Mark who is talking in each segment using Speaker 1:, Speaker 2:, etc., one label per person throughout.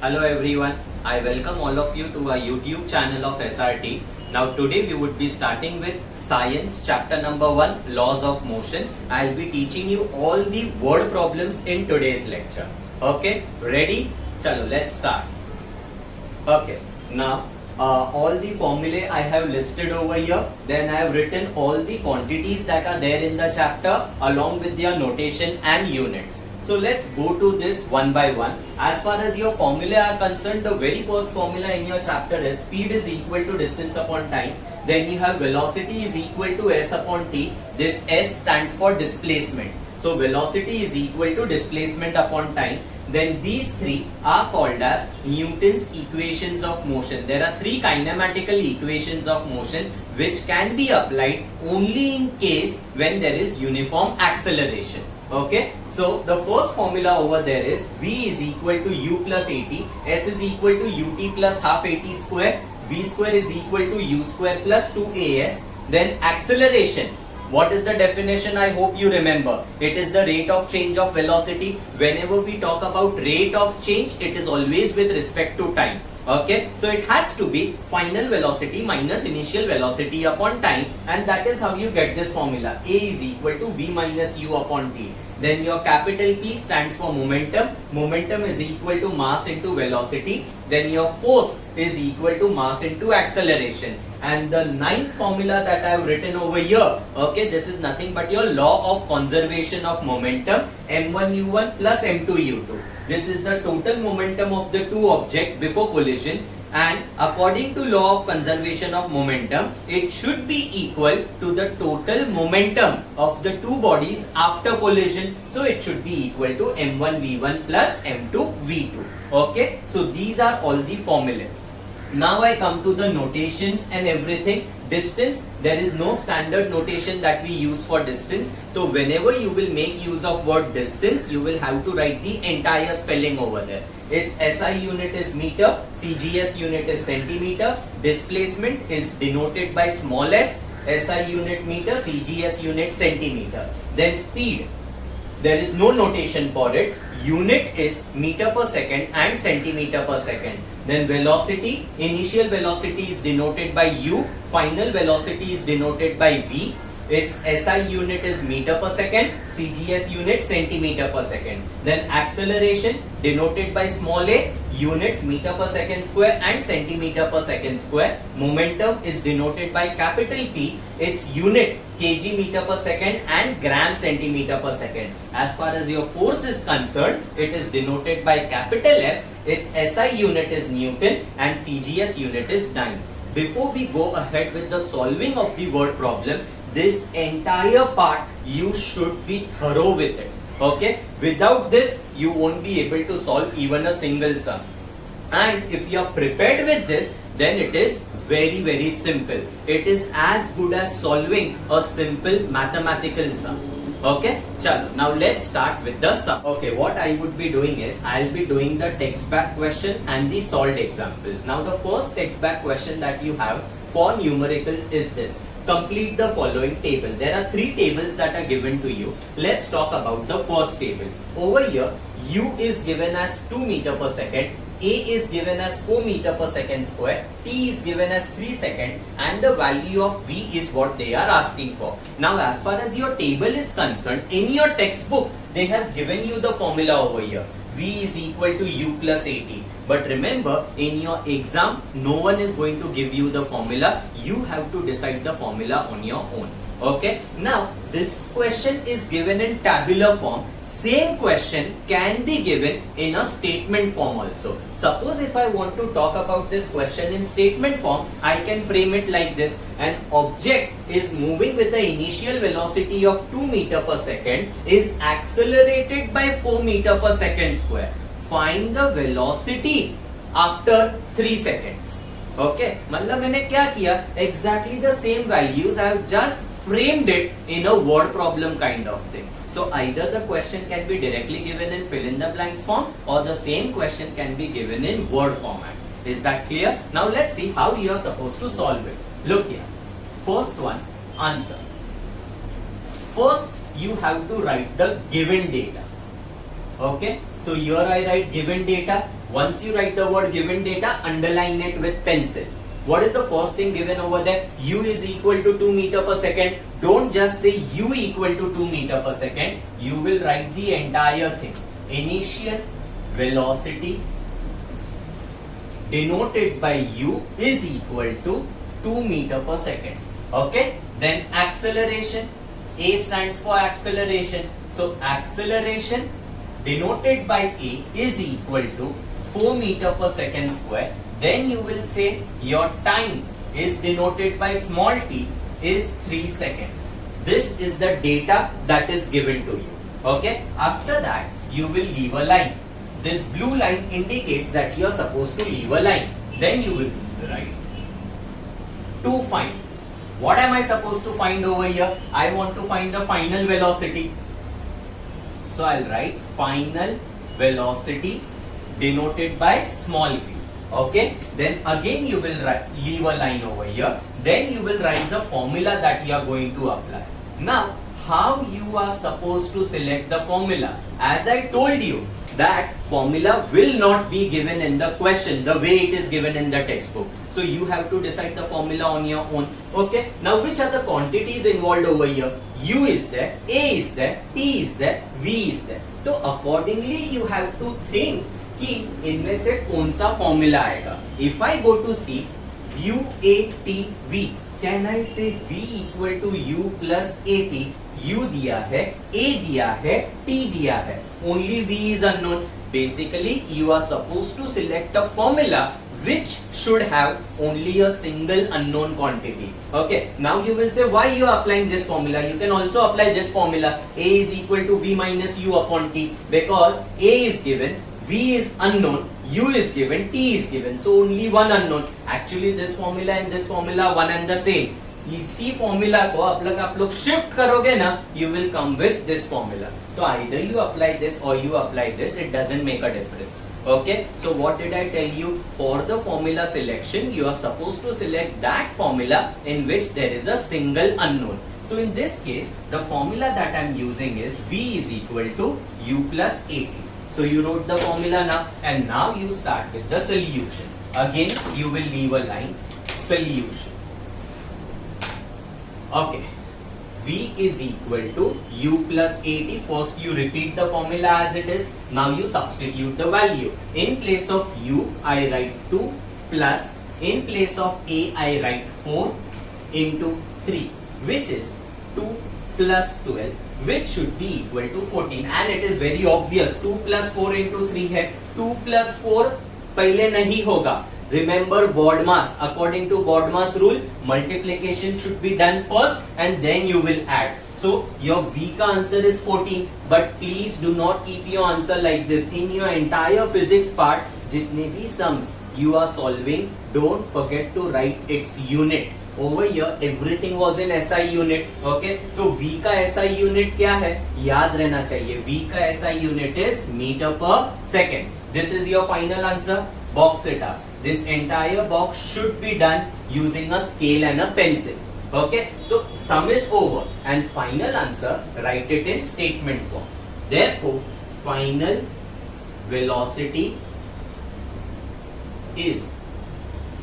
Speaker 1: Hello everyone, I welcome all of you to our YouTube channel of SRT. Now today we would be starting with Science chapter number 1, Laws of Motion. I'll be teaching you all the word problems in today's lecture. Okay, ready? Chalo, let's start. Okay, now all the formulae I have listed over here. Then I have written all the quantities that are there in the chapter along with their notation and units. So let's go to this one by one. As far as your formula are concerned, the very first formula in your chapter is speed is equal to distance upon time. Then you have velocity is equal to s upon t. This s stands for displacement. So velocity is equal to displacement upon time. Then these three are called as Newton's equations of motion. There are three kinematical equations of motion which can be applied only in case when there is uniform acceleration. Okay, so the first formula over there is V is equal to U plus AT, S is equal to UT plus half AT square, V square is equal to U square plus 2AS. Then acceleration. What is the definition? I hope you remember. It is the rate of change of velocity. Whenever we talk about rate of change, it is always with respect to time. Okay, so it has to be final velocity minus initial velocity upon time, and that is how you get this formula. A is equal to V minus U upon T. Then your capital P stands for momentum. Momentum is equal to mass into velocity. Then your force is equal to mass into acceleration. And the ninth formula that I have written over here, okay, this is nothing but your law of conservation of momentum, m1u1 plus m2u2. This is the total momentum of the two objects before collision, and according to law of conservation of momentum, it should be equal to the total momentum of the two bodies after collision. So it should be equal to m1v1 plus m2v2. Okay, so these are all the formulae. Now I come to the notations and everything. Distance, there is no standard notation that we use for distance. So whenever you will make use of word distance, you will have to write the entire spelling over there. Its SI unit is meter, CGS unit is centimeter, displacement is denoted by small s, SI unit meter, CGS unit centimeter. Then speed, there is no notation for it. Unit is meter per second and centimeter per second. Then velocity, initial velocity is denoted by U, final velocity is denoted by V. Its SI unit is meter per second, CGS unit centimeter per second. Then acceleration denoted by small a, units meter per second square and centimeter per second square. Momentum is denoted by capital P, its unit kg meter per second and gram centimeter per second. As far as your force is concerned, it is denoted by capital F, its SI unit is Newton and CGS unit is Dyne. Before we go ahead with the solving of the word problem, this entire part you should be thorough with it. Okay, without this you won't be able to solve even a single sum. And if you are prepared with this, then it is very simple. It is as good as solving a simple mathematical sum. Okay, chalo. Now let's start with the sum. Okay, what I would be doing is I'll be doing the text back question and the solved examples. Now the first text back question that you have for numericals is this: complete the following table. There are three tables that are given to you. Let's talk about the first table. Over here, U is given as 2 meter per second, A is given as 4 meter per second square, T is given as 3 seconds, and the value of V is what they are asking for. Now as far as your table is concerned, in your textbook, they have given you the formula over here. V is equal to U plus AT. But remember, in your exam, no one is going to give you the formula. You have to decide the formula on your own. Okay, now this question is given in tabular form. Same question can be given in a statement form also. Suppose if I want to talk about this question in statement form, I can frame it like this: an object is moving with the initial velocity of 2 meter per second, is accelerated by 4 meter per second square. Find the velocity after 3 seconds. Okay, मतलब मैंने क्या किया? Exactly the same values. I have just framed it in a word problem kind of thing. So either the question can be directly given in fill in the blanks form, or the same question can be given in word format. Is that clear? Now let's see how you are supposed to solve it. Look here. First one, answer. First you have to write the given data. Okay, so here I write given data. Once you write the word given data, underline it with pencil. What is the first thing given over there? U is equal to 2 meter per second. Don't just say U equal to 2 meter per second. You will write the entire thing. Initial velocity denoted by U is equal to 2 meter per second. Okay? Then acceleration. A stands for acceleration. So acceleration denoted by A is equal to 4 meter per second square. Then you will say your time is denoted by small t is 3 seconds. This is the data that is given to you. Okay? After that, you will leave a line. This blue line indicates that you are supposed to leave a line. Then you will write to find. What am I supposed to find over here? I want to find the final velocity. So I'll write final velocity denoted by small v. Okay, then again you will leave a line over here. Then you will write the formula that you are going to apply. Now, how you are supposed to select the formula? As I told you, that formula will not be given in the question the way it is given in the textbook. So you have to decide the formula on your own. Okay, now which are the quantities involved over here? U is there, A is there, T is there, V is there. So accordingly you have to think कि इनमें से कौन सा formula आएगा. If I go to see U A T V, can I say V equal to U plus AT? U दिया है, A दिया है, T दिया है. Only V is unknown. Basically, you are supposed to select a formula which should have only a single unknown quantity. Okay. Now you will say why you are applying this formula. You can also apply this formula. A is equal to V minus U upon T, because A is given, V is unknown, U is given, T is given. So only one unknown. Actually this formula and this formula one and the same. इसी formula को आप लोग shift करोगे ना, you will come with this formula. So either you apply this or you apply this. It doesn't make a difference. Okay. So what did I tell you? For the formula selection, you are supposed to select that formula in which there is a single unknown. So in this case, the formula that I am using is V is equal to U plus AT. So you wrote the formula now, and now you start with the solution. Again, you will leave a line, solution. Okay. V is equal to U plus AT. First you repeat the formula as it is. Now you substitute the value. In place of U, I write 2 plus, in place of A, I write 4 into 3, which is 2 plus 12, which should be equal to 14. And it is very obvious, 2 plus 4 into 3 है. 2 plus 4 पहले नहीं होगा. Remember BODMAS. According to BODMAS rule, multiplication should be done first and then you will add. So your V का answer is 14. But please do not keep your answer like this. In your entire physics part, जितने भी sums you are solving, don't forget to write its unit. Over here everything was in SI unit. Okay, तो V का SI unit क्या है? याद रहना चाहिए. V का SI unit is meter per second. This is your final answer. Box it up. This entire box should be done using a scale and a pencil. Okay, so sum is over and final answer write it in statement form. Therefore, final velocity is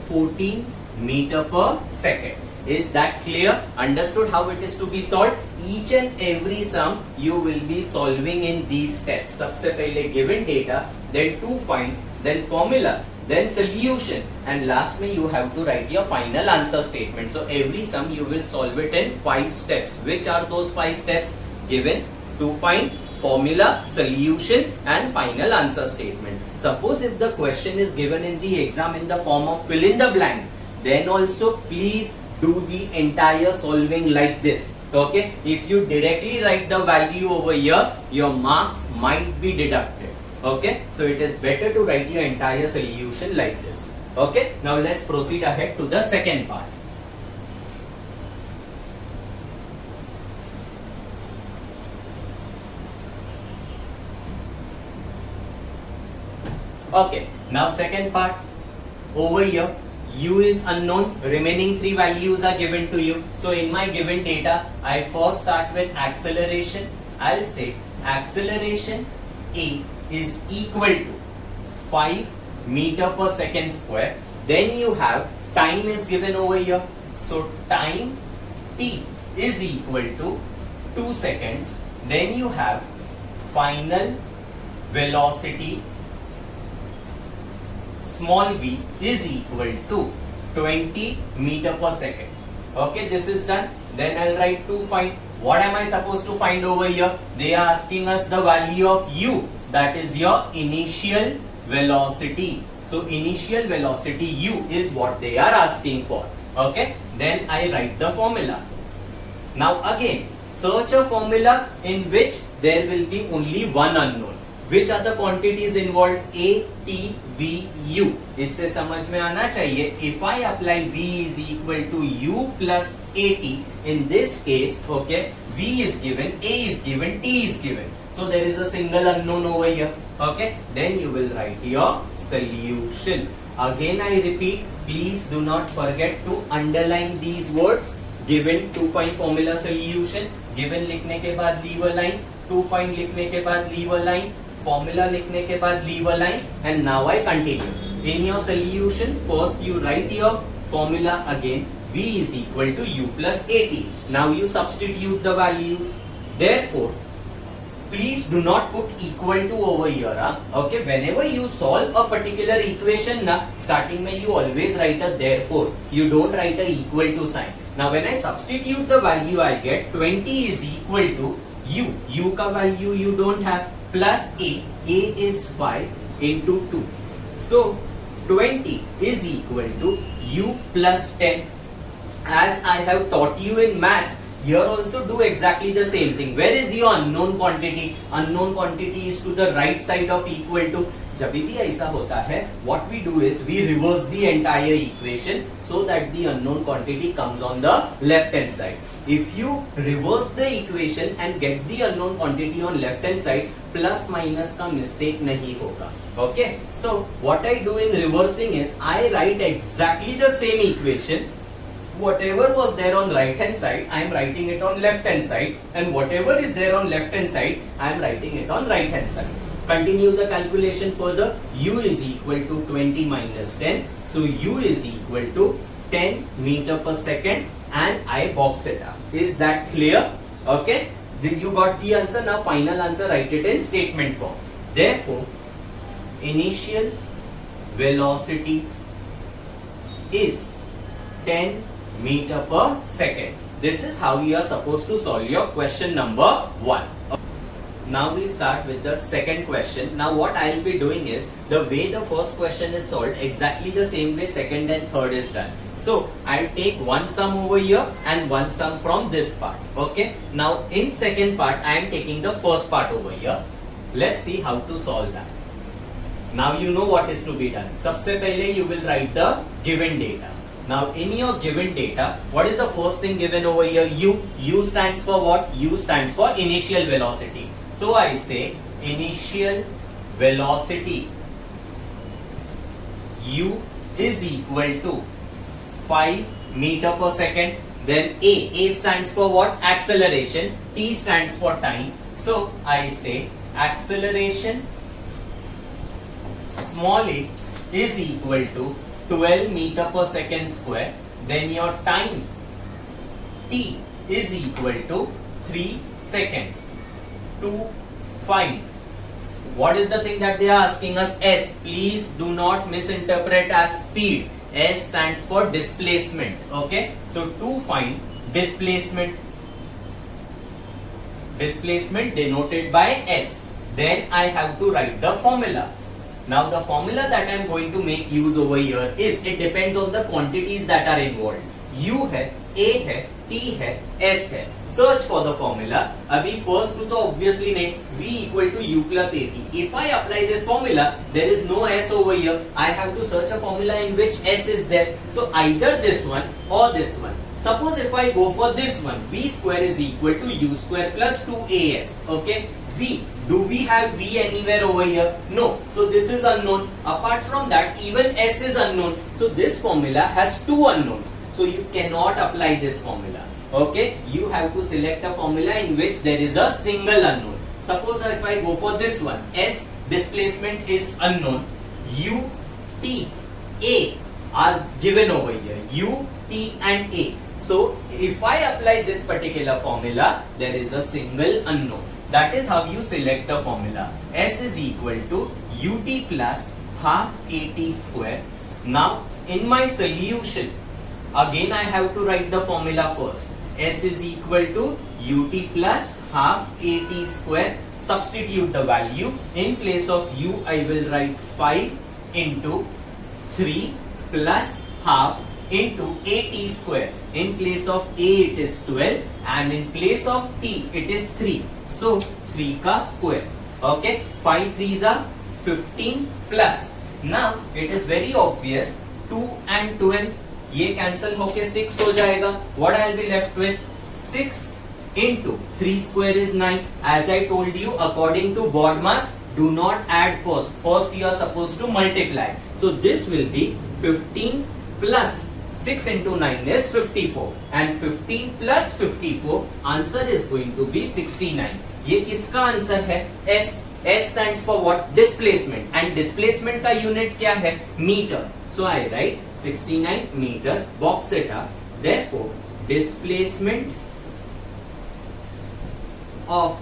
Speaker 1: 14 meter per second. Is that clear? Understood how it is to be solved? Each and every sum you will be solving in these steps. सबसे पहले given data, then to find, then formula, then solution, and last में you have to write your final answer statement. So every sum you will solve it in 5 steps. Which are those 5 steps? Given, to find, formula, solution, and final answer statement. Suppose if the question is given in the exam in the form of fill in the blanks, then also please do the entire solving like this. Okay, if you directly write the value over here, your marks might be deducted. Okay, so it is better to write your entire solution like this. Okay, now let's proceed ahead to the second part. Okay, now second part. Over here, U is unknown, remaining 3 values are given to you. So in my given data, I first start with acceleration. I'll say acceleration A is equal to 5 meter per second square. Then you have time is given over here. So time t is equal to 2 seconds. Then you have final velocity small v is equal to 20 meter per second. Okay, this is done. Then I'll write to find. What am I supposed to find over here? They are asking us the value of u, that is your initial velocity. So initial velocity u is what they are asking for. Okay, then I write the formula. Now again, search a formula in which there will be only one unknown. Which are the quantities involved? A, T, V, U. इससे समझ में आना चाहिए. If I apply V is equal to U plus AT, in this case, okay, V is given, A is given, T is given. So there is a single unknown over here. Okay, then you will write your solution. Again I repeat, please do not forget to underline these words. Given to find formula solution. Given लिखने के बाद leave a line. To find लिखने के बाद leave a line. Formula लिखने के बाद leave a line. And now I continue. In your solution, first you write your formula again. V is equal to U plus AT. Now you substitute the values. Therefore, please do not put equal to over here. Okay, whenever you solve a particular equation, starting में you always write a therefore. You don't write a equal to sign. Now when I substitute the value, I get 20 is equal to U. U का value you don't have, plus A. A is 5 into 2. So 20 is equal to U plus 10. As I have taught you in maths, here also do exactly the same thing. Where is your unknown quantity? Unknown quantity is to the right side of equal to. जब भी ऐसा होता है, what we do is we reverse the entire equation so that the unknown quantity comes on the left hand side. If you reverse the equation and get the unknown quantity on left hand side, plus minus का mistake नहीं होगा. Okay, so what I do in reversing is I write exactly the same equation. Whatever was there on right hand side, I am writing it on left hand side, and whatever is there on left hand side, I am writing it on right hand side. Continue the calculation further. U is equal to 20 minus 10. So U is equal to 10 meter per second, and I box it up. Is that clear? Okay. You got the answer. Now final answer, write it in statement form. Therefore, initial velocity is 10 meter per second. This is how you are supposed to solve your question number 1. Now we start with the second question. Now what I will be doing is, the way the first question is solved, exactly the same way second and third is done. So I will take one sum over here and one sum from this part. Okay. Now in second part, I am taking the first part over here. Let's see how to solve that. Now you know what is to be done. सबसे पहले you will write the given data. Now in your given data, what is the first thing given over here? U. U stands for what? U stands for initial velocity. So I say initial velocity U is equal to 5 meter per second. Then A. A stands for what? Acceleration. T stands for time. So I say acceleration small a is equal to 12 meter per second square. Then your time T is equal to 3 seconds. To find, what is the thing that they are asking us? S. Please do not misinterpret as speed. S stands for displacement. Okay, so to find displacement denoted by S, then I have to write the formula. Now the formula that I am going to make use over here is, it depends on the quantities that are involved. U है, A है, T है, S है. Search for the formula. अभी first two तो obviously नहीं. V equal to U plus AT. If I apply this formula, there is no S over here. I have to search a formula in which S is there. So either this one or this one. Suppose if I go for this one, V square is equal to U square plus 2AS. Okay. V. Do we have V anywhere over here? No. So this is unknown. Apart from that, even S is unknown. So this formula has two unknowns. So you cannot apply this formula. Okay. You have to select a formula in which there is a single unknown. Suppose if I go for this one, S displacement is unknown. U T, A are given over here. U, T and A. So if I apply this particular formula, there is a single unknown. That is how you select the formula. S is equal to ut plus half at square. Now in my solution, again I have to write the formula first. S is equal to ut plus half at square. Substitute the value. In place of u, I will write 5 into 3 plus half into at square. In place of a it is 12 and in place of t it is 3. So 3 ka square. Okay, 5 3s are 15 plus. Now it is very obvious 2 and 12 ये cancel होके 6 हो जाएगा. What I will be left with? 6 into 3 square is 9. As I told you, according to BODMAS, do not add first. First you are supposed to multiply. So this will be 15 plus 6 into 9 is 54 and 15 plus 54 answer is going to be 69. ये किसका answer है? S. S stands for what? Displacement. And displacement का unit क्या है? Meter. So I write 69 meters. Box it up. Therefore, displacement of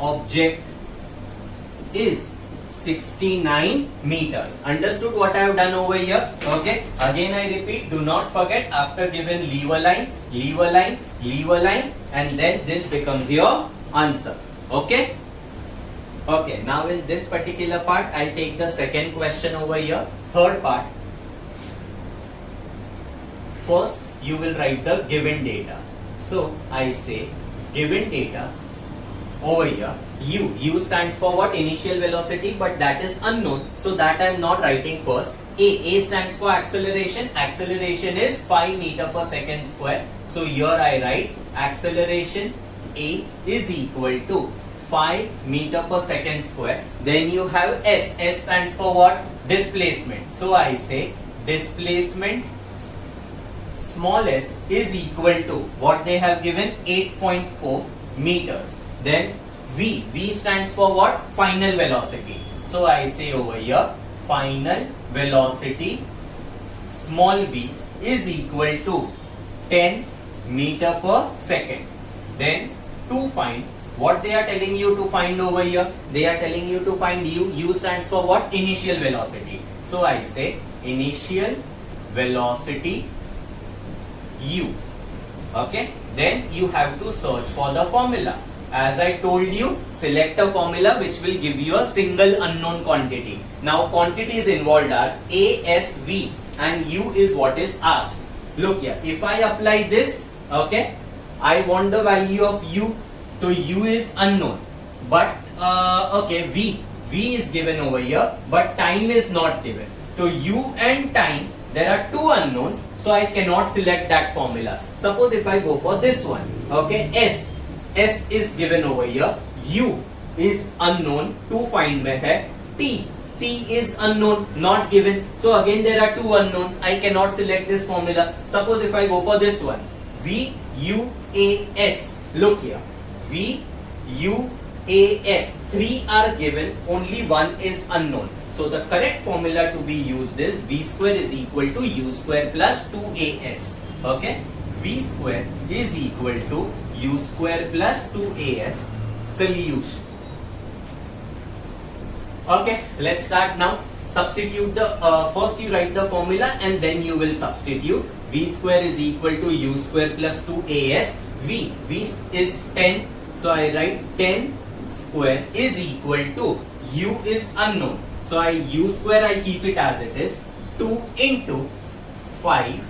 Speaker 1: object is 69 meters. Understood what I have done over here? Okay. Again I repeat, do not forget, after given leave a line, leave a line, leave a line, and then this becomes your answer. Okay. Okay. Now in this particular part, I'll take the second question over here. Third part. First, you will write the given data. So I say given data. Over here, U stands for what? Initial velocity, but that is unknown, so that I am not writing first. A stands for acceleration. Acceleration is 5 meter per second square. So here I write acceleration A is equal to 5 meter per second square. Then you have S. S stands for what? Displacement. So I say displacement small s is equal to what they have given, 8.4 meters. Then V stands for what? Final velocity. So I say over here final velocity small v is equal to 10 meter per second. Then to find what they are telling you to find over here, they are telling you to find u. U stands for what? Initial velocity. So I say initial velocity u. Okay, then you have to search for the formula. As I told you, select a formula which will give you a single unknown quantity. Now quantities involved are A, S, V and U is what is asked. Look here, if I apply this, okay, I want the value of U. So U is unknown, but okay, V is given over here, but time is not given. So U and time, there are two unknowns, so I cannot select that formula. Suppose if I go for this one, okay, S is given over here, U is unknown, to find में है, T is unknown, not given. So again there are two unknowns, I cannot select this formula. Suppose if I go for this one, V, U, A, S. Look here, V, U, A, S. Three are given, only one is unknown. So the correct formula to be used is V square is equal to U square plus 2AS. Okay, V square is equal to U square plus 2AS. Solution. Okay, let's start now. Substitute the first you write the formula and then you will substitute. V square is equal to U square plus 2AS. V is 10, so I write 10 square is equal to U is unknown, so U square I keep it as it is, 2 into 5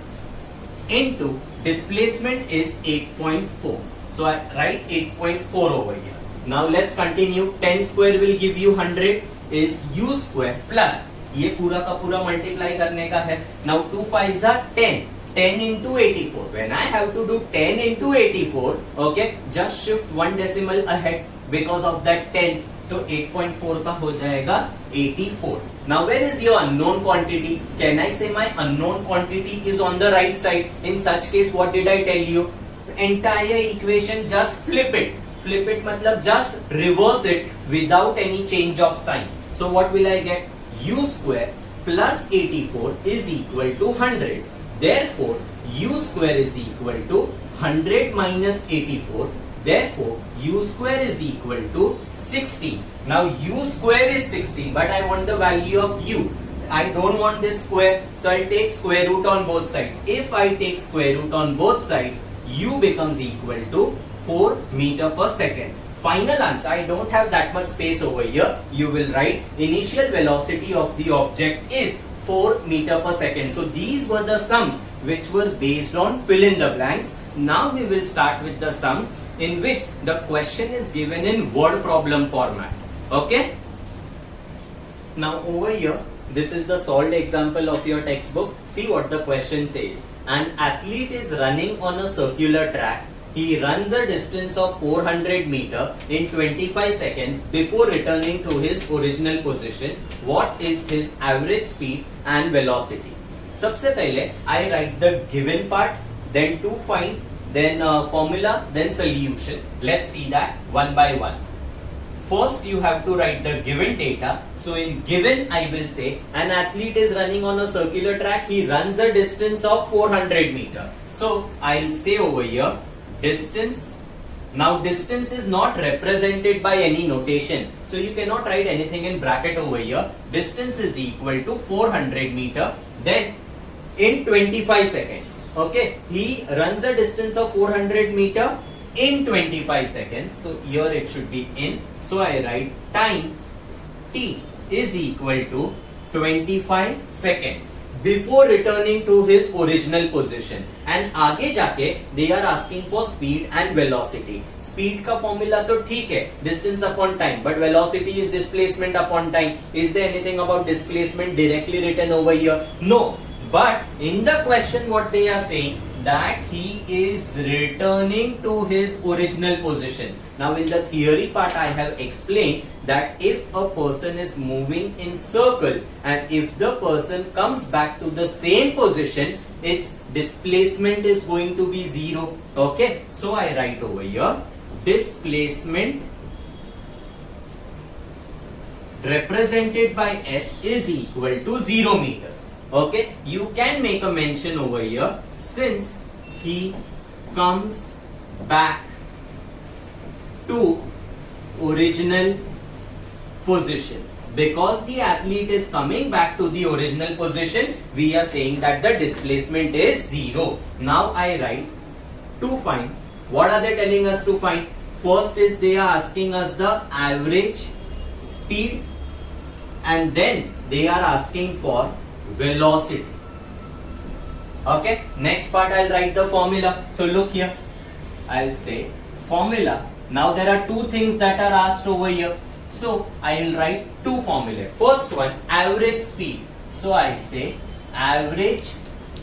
Speaker 1: into displacement is 8.4, so I write 8.4 over here. Now let's continue. 10 square will give you 100 is U square plus ये पूरा का पूरा multiply करने का है. Now 2 5s are 10. 10 into 84. When I have to do 10 into 84, okay, just shift one decimal ahead because of that 10. तो 8.4 का हो जाएगा 84. Now where is your unknown quantity? Can I say my unknown quantity is on the right side? In such case, what did I tell you? Entire equation, just flip it. Flip it मतलब just reverse it without any change of sign. So what will I get? U square plus 84 is equal to 100. Therefore, u square is equal to 100 minus 84. Therefore, u square is equal to 16. Now, u square is 16, but I want the value of u. I don't want this square, so I'll take square root on both sides. If I take square root on both sides, u becomes equal to 4 meter per second. Final answer, I don't have that much space over here. You will write initial velocity of the object is 4 meter per second. So these were the sums which were based on fill in the blanks. Now we will start with the sums in which the question is given in word problem format. Okay? Now over here, this is the solved example of your textbook. See what the question says. An athlete is running on a circular track. He runs a distance of 400 meter in 25 seconds before returning to his original position. What is his average speed and velocity? सबसे पहले I write the given part, then to find, then formula, then solution. Let's see that one by one. First you have to write the given data. So in given I will say an athlete is running on a circular track. He runs a distance of 400 meter. So I'll say over here distance. Now distance is not represented by any notation. So you cannot write anything in bracket over here. Distance is equal to 400 meter. Then in 25 seconds. Okay. He runs a distance of 400 meter in 25 seconds. So here it should be in. So I write time t is equal to 25 seconds before returning to his original position. And आगे जाके they are asking for speed and velocity. Speed का formula तो ठीक है, distance upon time, but velocity is displacement upon time. Is there anything about displacement directly written over here? No. But in the question what they are saying that he is returning to his original position. Now in the theory part I have explained that if a person is moving in circle and if the person comes back to the same position, its displacement is going to be 0. Okay, so I write over here displacement represented by s is equal to 0 meters. Okay, you can make a mention over here since he comes back to original position. Because the athlete is coming back to the original position, we are saying that the displacement is 0. Now I write to find. What are they telling us to find? First is they are asking us the average speed and then they are asking for velocity. Okay, next part I'll write the formula. So look here, I'll say formula. Now there are two things that are asked over here. So I'll write two formulae. First one, average speed. So I say average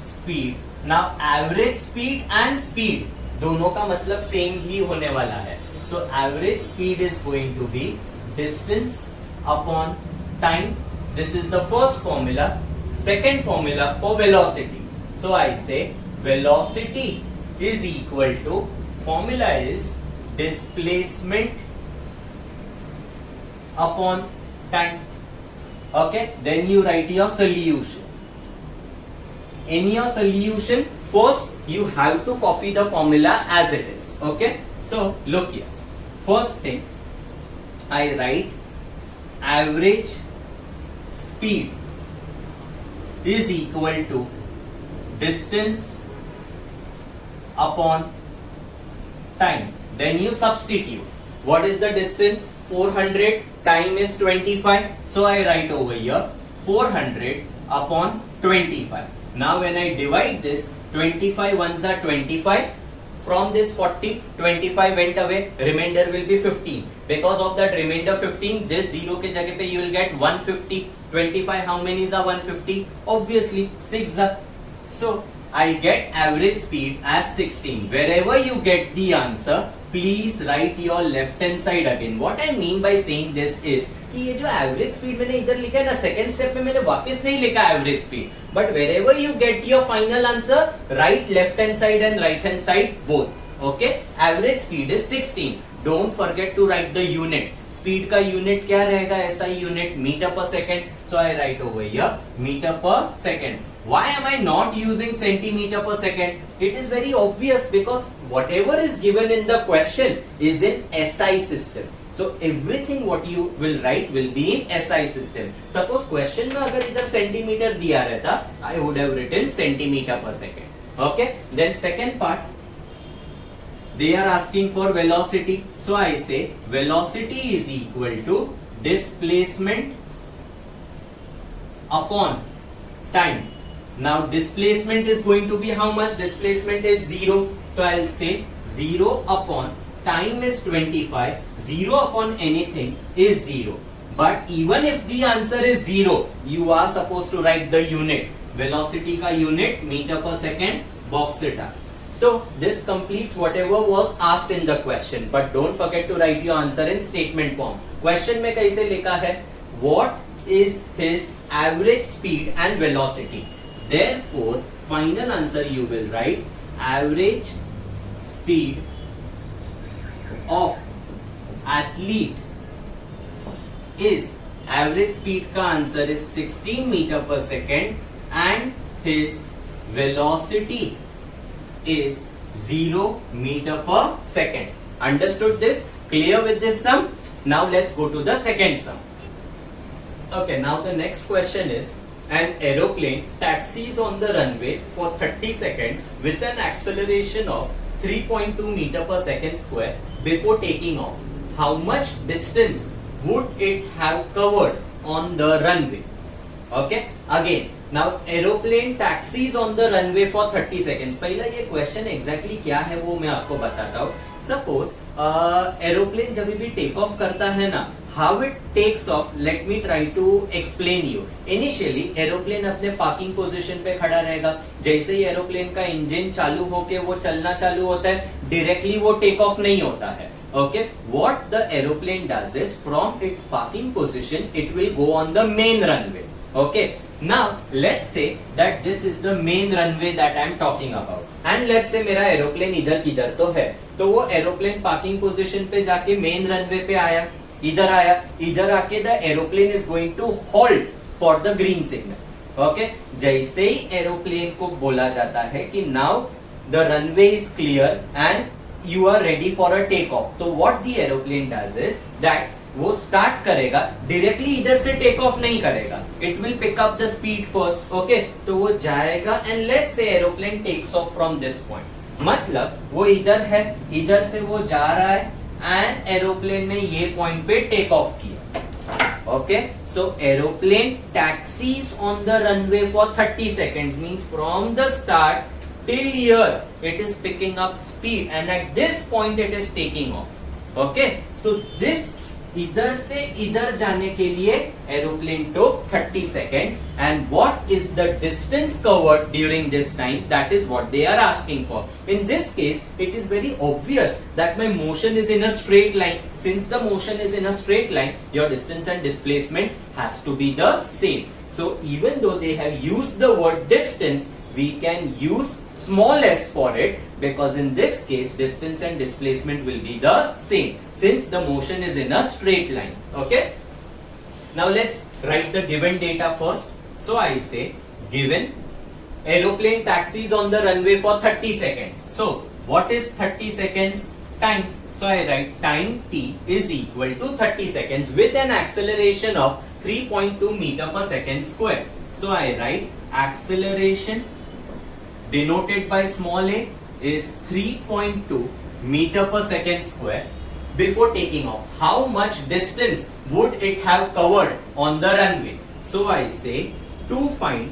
Speaker 1: speed. Now average speed and speed दोनों का मतलब same ही होने वाला है. So average speed is going to be distance upon time. This is the first formula. Second formula for velocity. So I say velocity is equal to, formula is displacement upon time. Okay, then you write your solution. In your solution, first you have to copy the formula as it is. Okay, so look here. First thing, I write average speed is equal to distance upon time. Then you substitute. What is the distance? 400. Time is 25. So I write over here 400 upon 25. Now when I divide this, 25 ones are 25. From this 40, 25 went away. Remainder will be 15. Because of that remainder 15, this 0 ke jagah pe you will get 150. 25, how many are 150? Obviously 6 are. So I get average speed as 16. Wherever you get the answer, please write your left hand side again. What I mean by saying this is कि ये जो average speed मैंने इधर लिखा है ना, second step में मैंने वापस नहीं लिखा average speed. But wherever you get your final answer, write left hand side and right hand side both. Okay? Average speed is 16. Don't forget to write the unit. Speed का unit क्या रहेगा? SI unit metre per second. So I write over here metre per second. Why am I not using centimeter per second? It is very obvious because whatever is given in the question is in SI system. So everything what you will write will be in SI system. Suppose question में अगर इधर centimetre दिया रहता, I would have written centimeter per second. Okay? Then second part, they are asking for velocity. So I say velocity is equal to displacement upon time. Now displacement is going to be how much? Displacement is 0. So I'll say 0 upon time is 25. 0 upon anything is 0. But even if the answer is 0, you are supposed to write the unit. Velocity का unit meter per second. Box it up. So this completes whatever was asked in the question. But don't forget to write your answer in statement form. Question में कैसे लिखा है? What is his average speed and velocity? Therefore, final answer you will write average speed of athlete is, average speed का answer is 16 meter per second and his velocity is 0 meter per second. Understood this? Clear with this sum? Now let's go to the second sum. Okay, now the next question is, an aeroplane taxis on the runway for 30 seconds with an acceleration of 3.2 meter per second square before taking off. How much distance would it have covered on the runway? Okay, again, now aeroplane taxis on the runway for 30 seconds. पहला ये question exactly क्या है वो मैं आपको बताता हूँ. Suppose aeroplane जब भी take off करता है ना, how it takes off, let me try to explain you. Initially aeroplane अपने parking position पे खड़ा रहेगा. जैसे ही aeroplane का engine चालू होके वो चलना चालू होता है, directly वो take off नहीं होता है. Okay, what the aeroplane does is from its parking position it will go on the main runway. Okay, now let's say that this is the main runway that I am talking about. And let's say मेरा aeroplane इधर किधर तो है, तो वो aeroplane parking position पे जाके main runway पे आया, इधर आया, इधर आके the aeroplane is going to halt for the green signal. Okay, जैसे ही aeroplane को बोला जाता है कि now the runway is clear and you are ready for a takeoff. तो what the aeroplane does is that वो start करेगा, directly इधर से take off नहीं करेगा. It will pick up the speed first. Okay, तो वो जाएगा and let's say aeroplane takes off from this point. मतलब वो इधर है, इधर से वो जा रहा है and aeroplane ने ये point पे take off किया. Okay, so aeroplane taxis on the runway for 30 seconds means from the start till here it is picking up speed and at this point it is taking off. Okay, so this इधर से इधर जाने के लिए aeroplane took 30 seconds and what is the distance covered during this time? That is what they are asking for. In this case, it is very obvious that my motion is in a straight line. Since the motion is in a straight line, your distance and displacement has to be the same. So even though they have used the word distance, we can use small s for it because in this case distance and displacement will be the same since the motion is in a straight line. Okay, now let's write the given data first. So I say given aeroplane taxis on the runway for 30 seconds. So what is 30 seconds? Time. So I write time t is equal to 30 seconds with an acceleration of 3.2 meter per second square. So I write acceleration denoted by small a is 3.2 meter per second square before taking off. How much distance would it have covered on the runway? So I say to find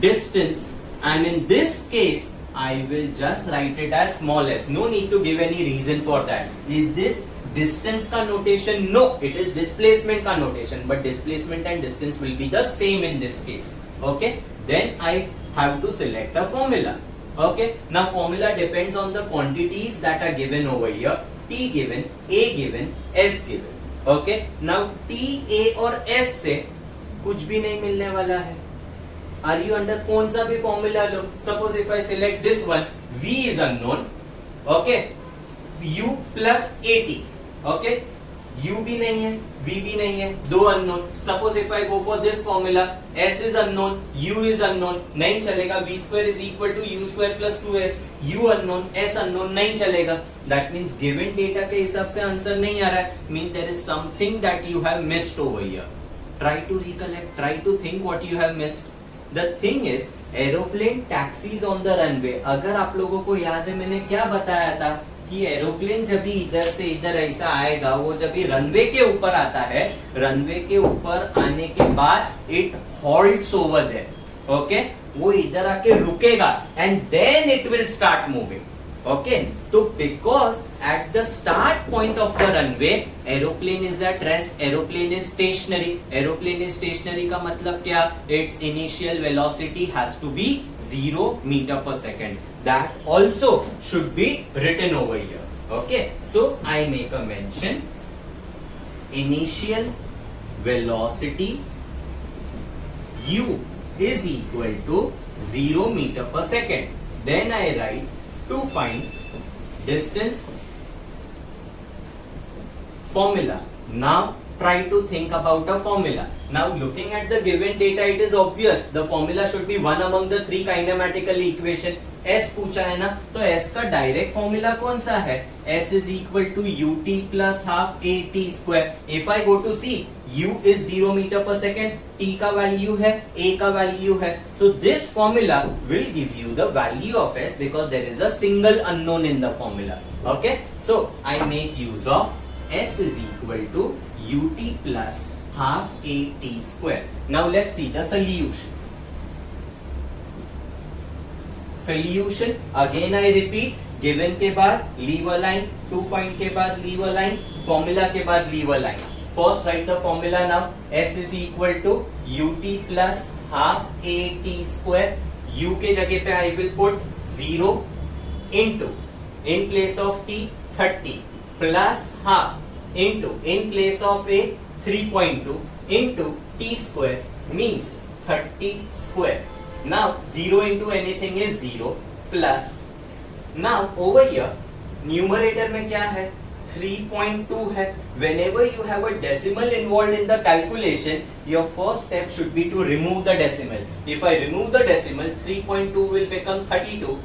Speaker 1: distance, and in this case I will just write it as small s. No need to give any reason for that. Is this distance का notation? No, it is displacement का notation, but displacement and distance will be the same in this case. Okay, then I have to select a formula. Okay, now formula depends on the quantities that are given over here. T given, A given, S given. Okay, now T, A और S से कुछ भी नहीं मिलने वाला है. Are you under कौन सा भी formula low? Suppose if I select this one, V is unknown. Okay, u plus at. Okay, u भी नहीं है, v भी नहीं है, दो unknown. Suppose if I go for this formula, s is unknown, u is unknown, नहीं चलेगा. v square is equal to u square plus 2s, u unknown, s unknown, नहीं चलेगा. दैट मींस गिवन डेटा के हिसाब से answer नहीं आ रहा है. Mean there is something that you have missed over here. Try to recollect, try to think what you have missed. The thing is, aeroplane taxies on the runway. अगर आप लोगों को याद है मैंने क्या बताया था कि एरोप्लेन जब भी इधर से इधर ऐसा आएगा, वो जब भी रनवे के ऊपर आता है, रनवे के ऊपर आने के बाद it halts over there. Okay, वो इधर आके रुकेगा and then it will start moving. Okay, तो because at the start point of the runway aeroplane is at rest, aeroplane is stationary. Aeroplane is stationary का मतलब क्या? It's initial velocity has to be 0 metre per second. That also should be written over here. Okay, so I make a mention initial velocity u is equal to 0 meter per second. Then I write to find distance formula. Now try to think about a formula. Now looking at the given data, it is obvious the formula should be one among the three kinematical equation. S पूछा है ना, तो S का direct formula कौन सा है? S is equal to ut plus half at square. If I go to see, u is 0 meter per second, t का value है, a का वैल्यू है. So this formula will give you the value of S because there is a single unknown in the formula. Okay, so I make use of S is equal to ut plus half at square. Now let's see the solution. Solution again I repeat, given के बाद leave a line, to find के बाद leave a line, formula के बाद leave a line. First write the formula now. S is equal to ut plus half at square. U के जगह पे I will put 0 into in place of t 30 plus half into in place of a 3.2 into t square means 30 square. Now 0 into anything is 0 plus. Now over here numerator में क्या है? 3.2 है. Whenever you have a decimal involved in the calculation, your first step should be to remove the decimal. If I remove the decimal, 3.2 will become 32.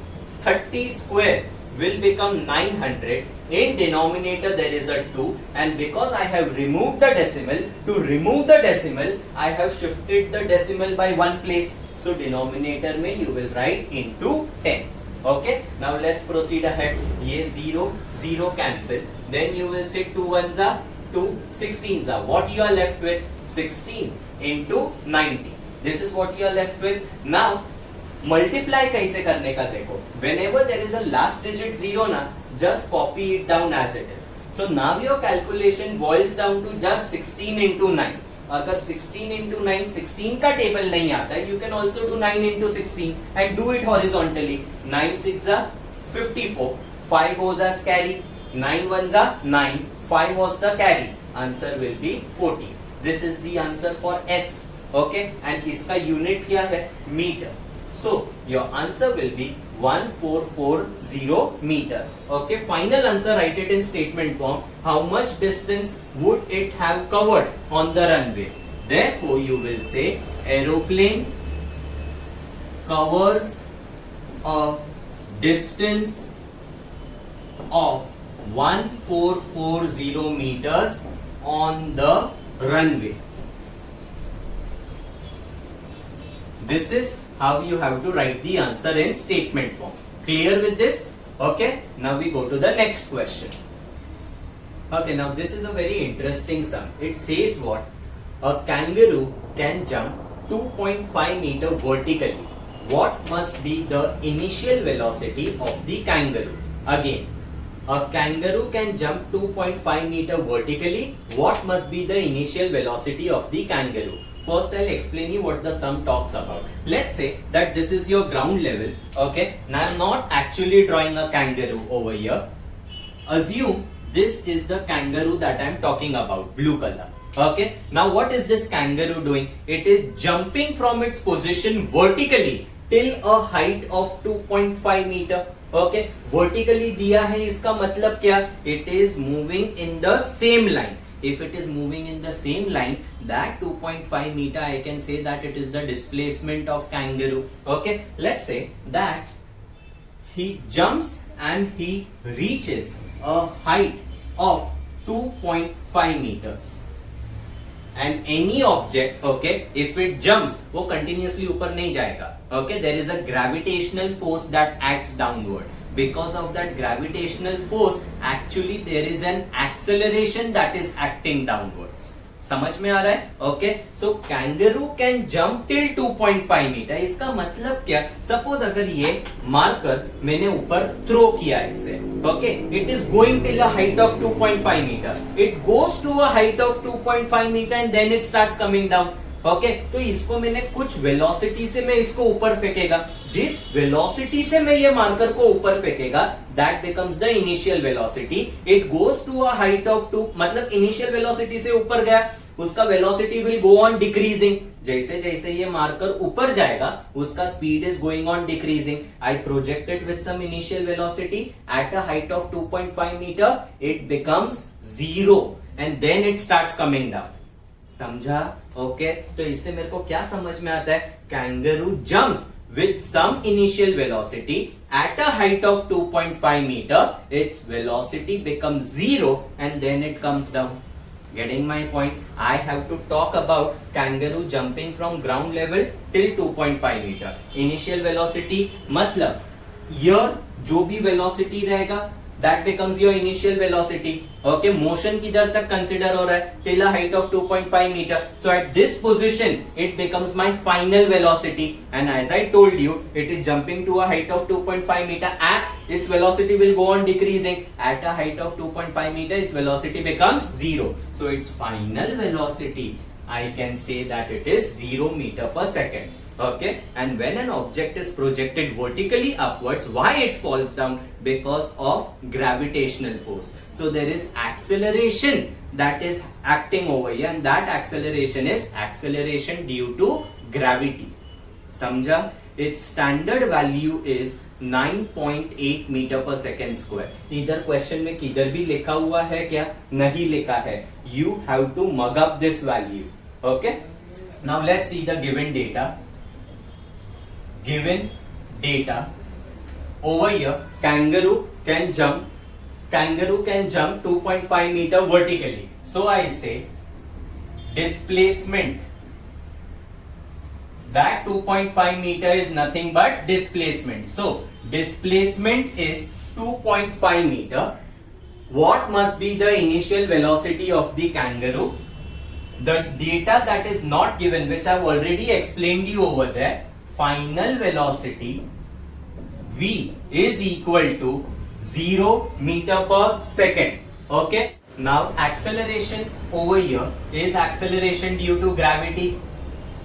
Speaker 1: 30 square will become 900. In denominator there is a 2, and because I have removed the decimal, to remove the decimal I have shifted the decimal by one place. So denominator में you will write into 10. Okay, now let's proceed ahead. ये 0 0 cancel. Then you will say 2 ones are 2, 16s are. What you are left with? 16 into 90. This is what you are left with. Now multiply कैसे करने का देखो. Whenever there is a last digit 0 ना, just copy it down as it is. So now your calculation boils down to just 16 into 9. अगर 16 into 9 16 का table नहीं आता है, you can also do 9 into 16 and do it horizontally. 9 6 are 54, 5 goes as carry, 9 ones are 9, 5 was the carry. Answer will be 40. This is the answer for S. Okay, and इसका unit क्या है? Meter. So your answer will be 1440 meters. Okay, final answer, write it in statement form. How much distance would it have covered on the runway? Therefore you will say aeroplane covers a distance of 1440 meters on the runway. This is how you have to write the answer in statement form. Clear with this? Okay, now we go to the next question. Okay, now this is a very interesting sum. It says what? A kangaroo can jump 2.5 meter vertically. What must be the initial velocity of the kangaroo? Again, a kangaroo can jump 2.5 meter vertically. What must be the initial velocity of the kangaroo? First I'll explain you what the sum talks about. Let's say that this is your ground level. Okay, now I'm not actually drawing a kangaroo over here. Assume this is the kangaroo that I'm talking about, blue color. Okay, now what is this kangaroo doing? It is jumping from its position vertically till a height of 2.5 meter. Okay vertically दिया है इसका मतलब क्या, it is moving in the same line. If it is moving in the same line, that 2.5 meter I can say that it is the displacement of kangaroo. Okay, let's say that he jumps and he reaches a height of 2.5 meters. And any object, okay, if it jumps, वो continuously ऊपर नहीं जाएगा. Okay, there is a gravitational force that acts downward. Because of that gravitational force, actually there is an acceleration that is acting downwards. समझ में आ रहा है? Okay, so kangaroo can jump till 2.5 meter. इसका मतलब क्या? Suppose अगर ये marker मैंने ऊपर थ्रो किया है इसे, okay, it is going till a height of 2.5 meter. It goes to a height of 2.5 meter and then it starts coming down. Okay तो इसको मैंने कुछ वेलोसिटी से मैं इसको ऊपर फेंकेगा, जिस वेलोसिटी से मैं ये मार्कर को ऊपर फेंकेगा that becomes the initial velocity. It goes to a height of 2, मतलब इनिशियल वेलोसिटी से ऊपर गया, उसका velocity will go on decreasing. जैसे जैसे ये मार्कर ऊपर जाएगा उसका speed is going on decreasing. I projected with some initial velocity at a height of 2.5 metre, it becomes 0 and then it starts coming down. समझा? ओके तो इससे मेरे को क्या समझ में आता है, kangaroo jumps with some initial velocity at a height of 2.5 meter, its velocity becomes 0 and then it comes down. Getting my point? I have to talk about kangaroo jumping from ground level till 2.5 meter. Initial velocity मतलब your जो भी velocity रहेगा that becomes your initial velocity. Okay, motion किधर तक consider हो रहा है, till a height of 2.5 meter. So at this position it becomes my final velocity, and as I told you it is jumping to a height of 2.5 meter and its velocity will go on decreasing. At a height of 2.5 meter its velocity becomes 0. So its final velocity I can say that it is 0 meter per second. Okay, and when an object is projected vertically upwards, why it falls down? Because of gravitational force. So there is acceleration that is acting over here, and that acceleration is acceleration due to gravity. समझा? Its standard value is 9.8 meter per second square. इधर question में किधर भी लिखा हुआ है क्या? नहीं लिखा है. You have to mug up this value. Okay, now let's see the given data. Given data over here, kangaroo can jump 2.5 meter vertically. So I say displacement, that 2.5 meter is nothing but displacement. So displacement is 2.5 meter. What must be the initial velocity of the kangaroo? The data that is not given, which I've already explained you over there, final velocity v is equal to 0 meter per second. Okay, now acceleration over here is acceleration due to gravity.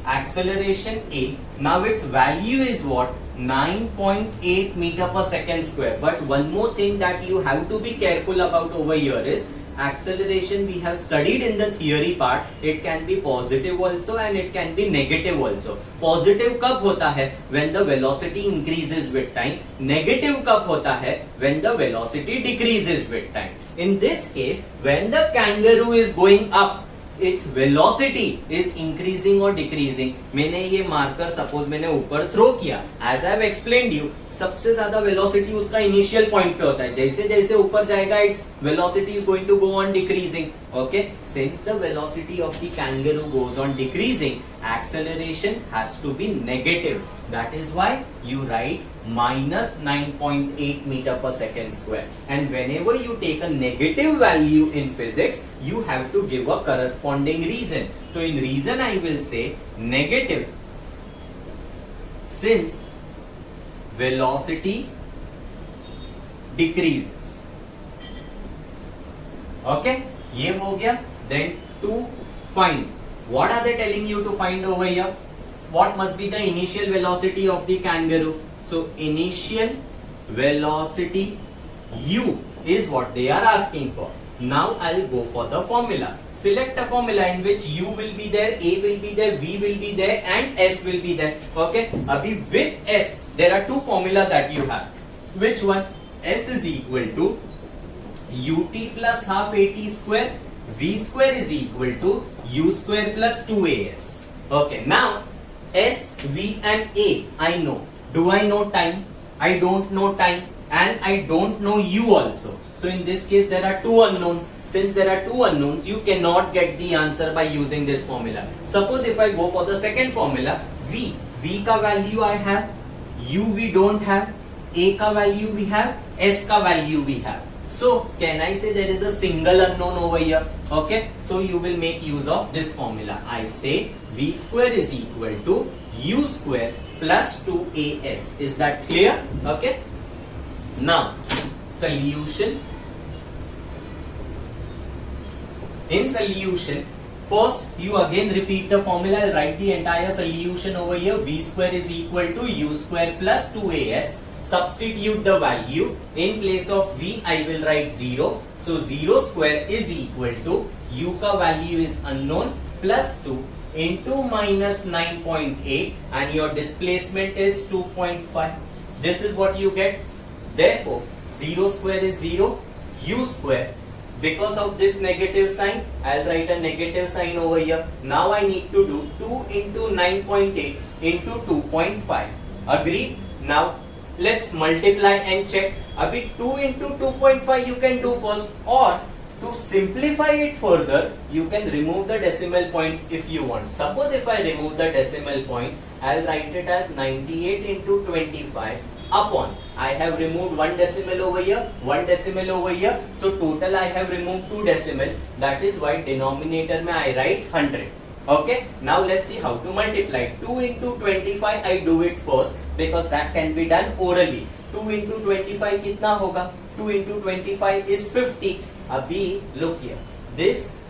Speaker 1: Acceleration a, now its value is what? 9.8 meter per second square. But one more thing that you have to be careful about over here is acceleration we have studied in the theory part. It can be positive also and it can be negative also. Positive कब होता है? When the velocity increases with time. Negative कब होता है? When the velocity decreases with time. In this case, when the kangaroo is going up, its velocity is increasing or decreasing. मैंने ये marker suppose मैंने ऊपर थ्रो किया, as I have explained you, सबसे ज्यादा velocity उसका initial point पे होता है. जैसे जैसे ऊपर जाएगा its velocity is going to go on decreasing. Okay, since the velocity of the kangaroo goes on decreasing, acceleration has to be negative. That is why you write minus 9.8 meter per second square. And whenever you take a negative value in physics, you have to give a corresponding reason. So in reason I will say negative, since velocity decreases. Okay, ये हो गया. Then to find, what are they telling you to find over here? What must be the initial velocity of the kangaroo? So initial velocity u is what they are asking for. Now I'll go for the formula. Select a formula in which u will be there, a will be there, v will be there and s will be there. Okay, abhi with s there are two formula that you have. Which one? S is equal to ut plus half at square, v square is equal to u square plus 2as. Okay, now S, V and A I know. Do I know time? I don't know time, and I don't know u also. So in this case there are two unknowns. Since there are two unknowns, you cannot get the answer by using this formula. Suppose if I go for the second formula, V का value I have, u we don't have, A का value we have, S का value we have. So can I say there is a single unknown over here? Okay, so you will make use of this formula. I say V square is equal to u square plus 2as. Is that clear? Okay. Now solution. In solution, first you again repeat the formula. I'll write the entire solution over here. V square is equal to u square plus 2as. Substitute the value. In place of v I will write 0. So 0 square is equal to u ka value is unknown plus 2 into minus 9.8 and your displacement is 2.5. This is what you get. Therefore 0 square is 0, u square, because of this negative sign I'll write a negative sign over here. Now I need to do 2 into 9.8 into 2.5. Agreed? Now let's multiply and check. Abhi 2 into 2.5 you can do first, or to simplify it further you can remove the decimal point if you want. Suppose if I remove the decimal point, I'll write it as 98 into 25 upon, I have removed one decimal over here, one decimal over here, so total I have removed two decimal. That is why denominator mein I write 100. Okay, now let's see how to multiply. 2 into 25 I do it first because that can be done orally. 2 into 25 kitna hoga? 2 into 25 is 50. Abhi look here. This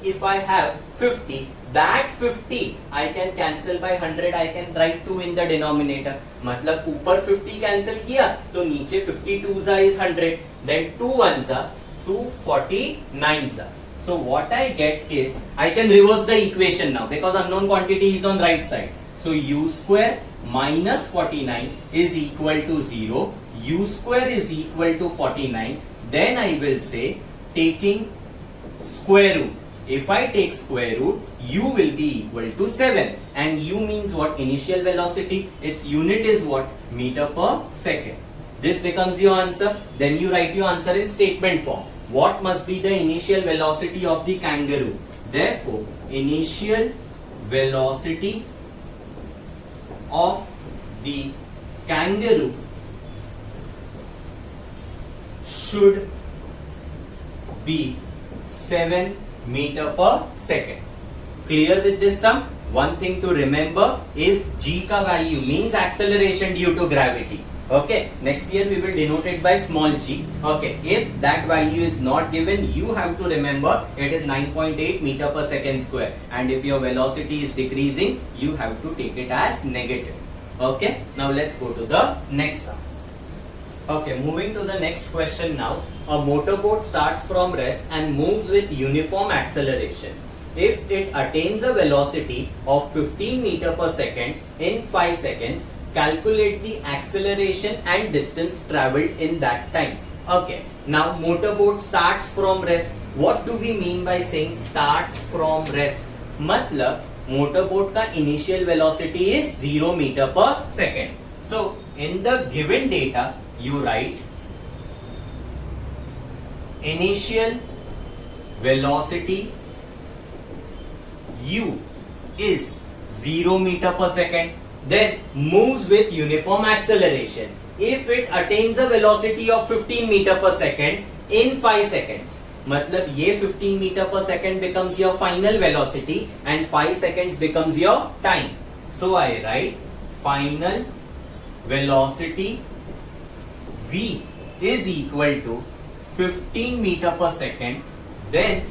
Speaker 1: if I have 50, that 50 I can cancel by 100. I can write 2 in the denominator. मतलब ऊपर 50 cancel किया तो नीचे 52 जा is 100. Then 2 1s are 249s are. So what I get is, I can reverse the equation now because unknown quantity is on right side. So u square minus 49 is equal to 0. U square is equal to 49. Then I will say taking square root. If I take square root, u will be equal to 7. And u means what? Initial velocity. Its unit is what? Meter per second. This becomes your answer. Then you write your answer in statement form. What must be the initial velocity of the kangaroo? Therefore, initial velocity of the kangaroo should be 7 meter per second. Clear with this sum? One thing to remember, if g ka value means acceleration due to gravity. Okay, next year we will denote it by small g. Okay, if that value is not given, you have to remember it is 9.8 meter per second square. And if your velocity is decreasing, you have to take it as negative. Okay, now let's go to the next sum. Okay, moving to the next question now. A motorboat starts from rest and moves with uniform acceleration. If it attains a velocity of 15 meter per second in 5 seconds, calculate the acceleration and distance travelled in that time. Okay, now motorboat starts from rest. What do we mean by saying starts from rest? Matlab motorboat ka initial velocity is 0 meter per second. So in the given data you write initial velocity u is 0 meter per second. Then moves with uniform acceleration. If it attains a velocity of 15 meter per second in 5 seconds, मतलब ये 15 meter per second becomes your final velocity and 5 seconds becomes your time. So I write final velocity v is equal to 15 meter per second. Then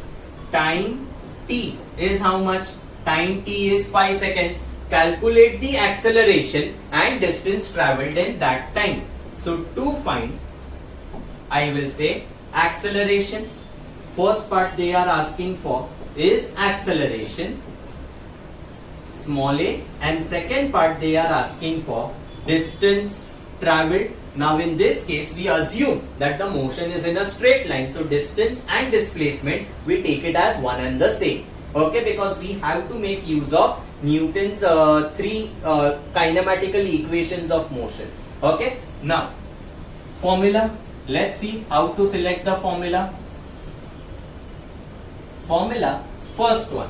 Speaker 1: time t is how much? Time t is 5 seconds. Calculate the acceleration and distance travelled in that time. So to find, I will say acceleration. First part they are asking for is acceleration, small a, and second part they are asking for distance travelled. Now in this case we assume that the motion is in a straight line, so distance and displacement we take it as one and the same. Okay, because we have to make use of Newton's three kinematical equations of motion. Okay, now formula. Let's see how to select the formula. Formula, first one,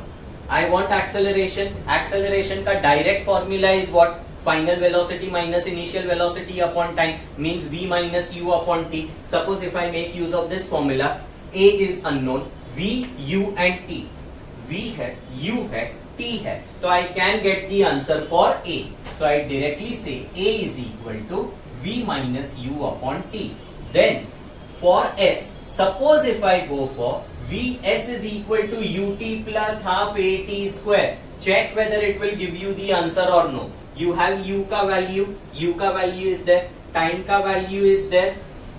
Speaker 1: I want acceleration. Acceleration का direct formula is what? Final velocity minus initial velocity upon time, means v minus u upon t. Suppose if I make use of this formula, a is unknown, v, u and t. v है, u है, t है, तो I can get the answer for a. So I directly say a is equal to v minus u upon t. Then for s, suppose if I go for Vs is equal to ut plus half at square. Check whether it will give you the answer or no. You have u ka value is there, time ka value is there,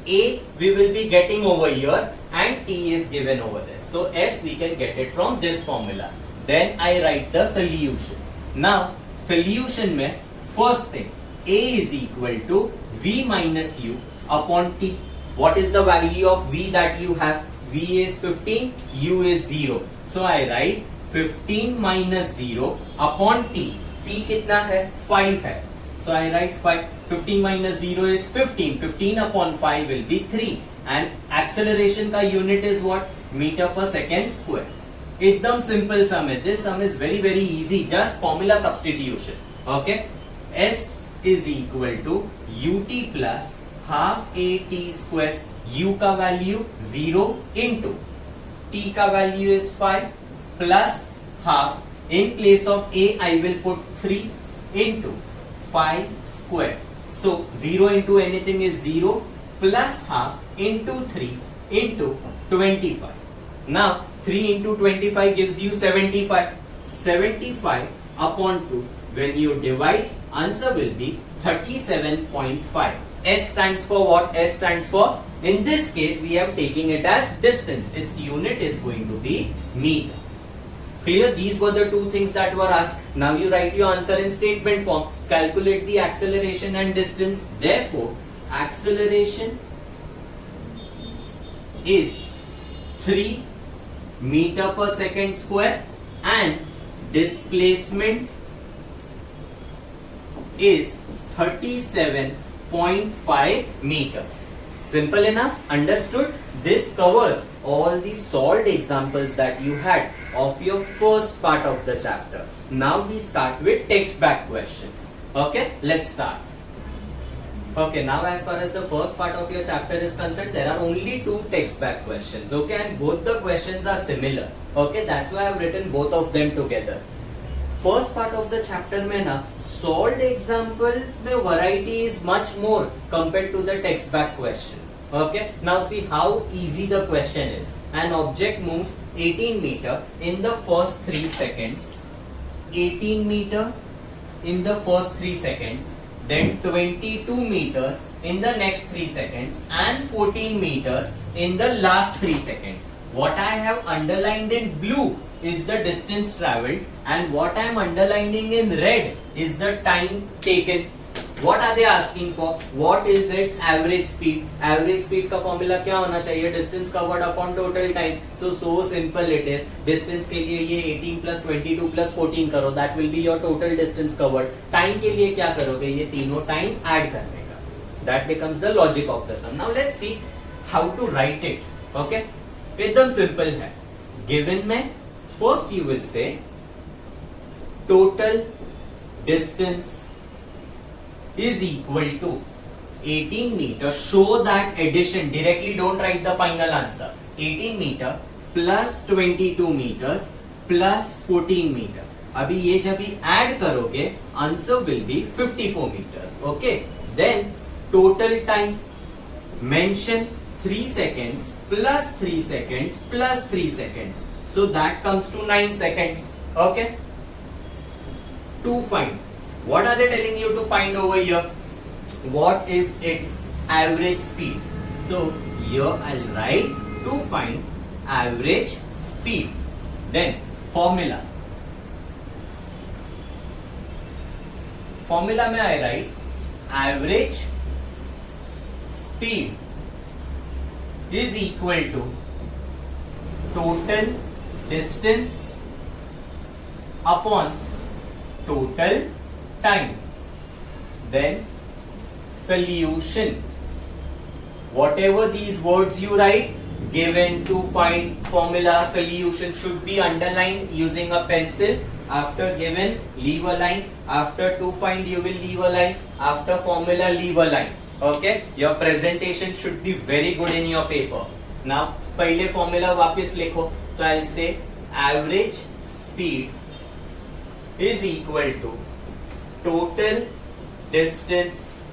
Speaker 1: a we will be getting over here and t is given over there. So s we can get it from this formula. Then I write the solution. Now solution mein first thing, a is equal to v minus u upon t. What is the value of v that you have? V is 15, u is 0. So I write 15 minus 0 upon t. T कितना है? 5 है. So I write 5. 15 minus 0 is 15. 15 upon 5 will be 3. And acceleration का unit is what? Meter per second square. एकदम simple sum है. This sum is very very easy. Just formula substitution. Okay? S is equal to ut plus half at square. U का value 0 into t का value is 5 plus half. In place of a I will put 3 into 5 square. So 0 into anything is 0 plus half into 3 into 25. Now 3 into 25 gives you 75. 75 upon 2. When you divide, answer will be 37.5. S stands for what? S stands for, in this case we are taking it as distance. Its unit is going to be meter. Clear? These were the two things that were asked. Now you write your answer in statement form. Calculate the acceleration and distance. Therefore, acceleration is 3 meter per second square and displacement is 37.5 meters. Simple enough? Understood? This covers all the solved examples that you had of your first part of the chapter. Now we start with text back questions. Okay, let's start. Okay, now as far as the first part of your chapter is concerned, there are only 2 text back questions. Okay, and both the questions are similar. Okay, that's why I have written both of them together. First part of the chapter में ना solved examples में variety is much more compared to the text back question. Okay, now see how easy the question is. An object moves 18 meter in the first 3 seconds, 18 meter in the first 3 seconds, then 22 meters in the next 3 seconds and 14 meters in the last 3 seconds. What I have underlined in blue is the distance traveled and what I am underlining in red is the time taken. What are they asking for? What is its average speed? Average speed का formula क्या होना चाहिए? Distance covered upon total time. So simple it is. Distance के लिए ये 18 plus 22 plus 14 करो. That will be your total distance covered. Time के लिए क्या करोगे? ये तीनों time add करने का. That becomes the logic of the sum. Now let's see how to write it. Okay? एकदम simple है. Given में first you will say total distance is equal to 18 meter. Show that addition. Directly don't write the final answer. 18 meter plus 22 meters plus 14 meter. अभी ये जब भी add करोगे answer will be 54 meters. Okay. Then total time. Mention 3 seconds plus 3 seconds plus 3 seconds. So that comes to 9 seconds. Okay. To find. What are they telling you to find over here? What is its average speed? So here I'll write to find average speed. Then formula. Formula में I write average speed is equal to total distance upon total time. Then solution. Whatever these words you write, given, to, find, formula, solution should be underlined using a pencil. After given, leave a line. After to find, you will leave a line. After formula, leave a line. Okay? Your presentation should be very good in your paper. Now, पहले formula वापस लिखो. तो I'll say average speed is equal to total distance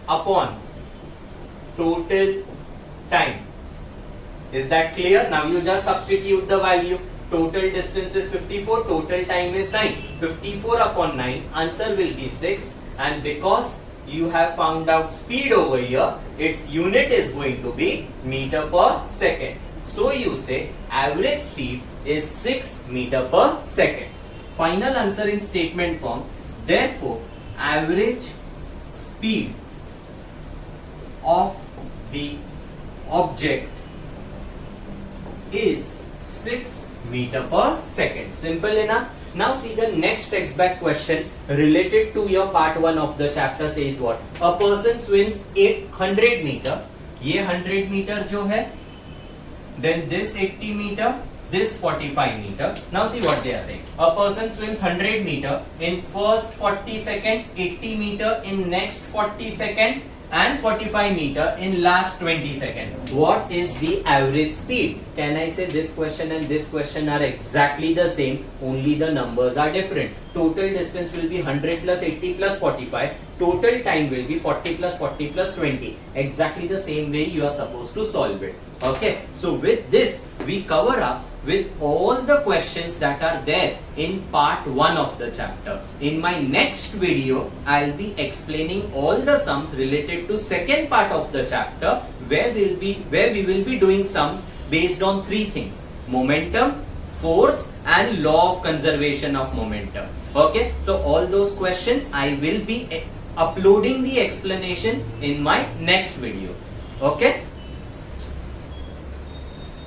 Speaker 1: upon total time. Is that clear? Now you just substitute the value. Total distance is 54, total time is 9. 54 upon 9, answer will be 6. And because you have found out speed over here, its unit is going to be meter per second. So you say average speed is 6 meter per second. Final answer in statement form. Therefore, average speed of the object is 6 meter per second. Simple enough. Now see the next text back question related to your part 1 of the chapter says what? A person swims 800 meter. ये 100 meter जो है, then this 80 meter, this 45 meter. Now see what they are saying. A person swims 100 meter in first 40 seconds, 80 meter in next 40 seconds, and 45 meter in last 20 seconds. What is the average speed? Can I say this question and this question are exactly the same, only the numbers are different. Total distance will be 100 plus 80 plus 45. Total time will be 40 plus 40 plus 20. Exactly the same way you are supposed to solve it. Okay. So with this, we cover up with all the questions that are there in part 1 of the chapter. In my next video, I'll be explaining all the sums related to second part of the chapter, where we will be doing sums based on 3 things: momentum, force, and law of conservation of momentum. Okay, so all those questions I will be uploading the explanation in my next video. Okay.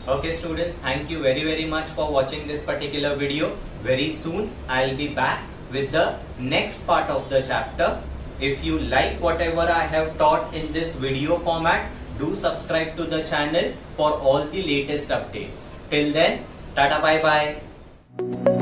Speaker 1: Okay students, thank you very much for watching this particular video. Very soon I'll be back with the next part of the chapter. If you like whatever I have taught in this video format, do subscribe to the channel for all the latest updates. Till then, tata bye bye.